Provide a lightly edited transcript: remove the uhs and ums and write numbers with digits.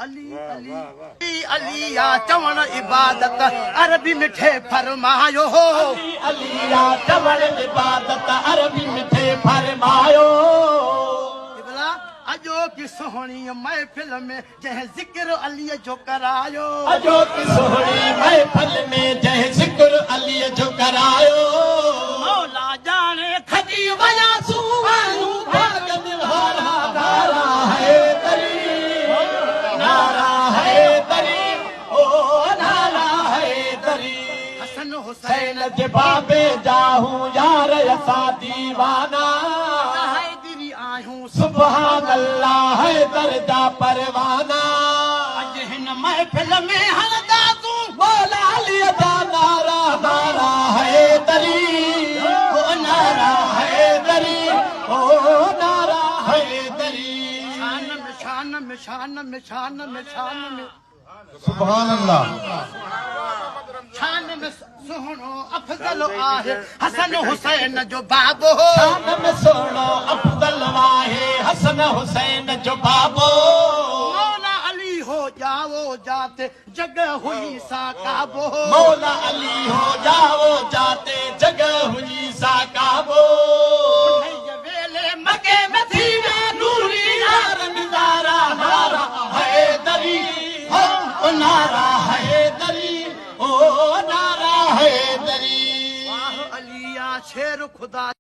अली अली अलिया चवण इबादत अरबी मिठे फरमायो हो अलिया चवण इबादत अरबी मिठे फरमायो इबला अजो की सोहणी महफिल में जह जिक्र अली जो करायो अजो की सोहणी महफिल में जह जिक्र अली जो करायो मौला जाने थकी वया सुवानू भाग दिलहारा नारा है तरी नारा है तरी ओ नारा है तरी हसन हुसैन हुसैन जे बाबे जाहूं यार असा दीवाना हैदरी आयूं सुभान अल्लाह है दर्जा परवाना अज हिन महफिल में हलदा तू मौला अली दा नारा नारा है तरी ओ नारा है तरी ओ नारा है तरी शान में शान में शान में शान में शान में सुभान अल्लाह शान में सुहणो अफजल आहे हसन हुसैन जो बाबो शान में सोनो अफजल आहे हसन हुसैन जो बाबो मौला अली हो जाओ जाते जगह हुई सा काबो मौला अली हो जाओ जाते जगह हुई सा काबो ये वेले मके में थी वे नूरी यार नजारा नारा है दरी हो नारा है दरी ओ नारा है दरी वाह अलिया शेर खुदा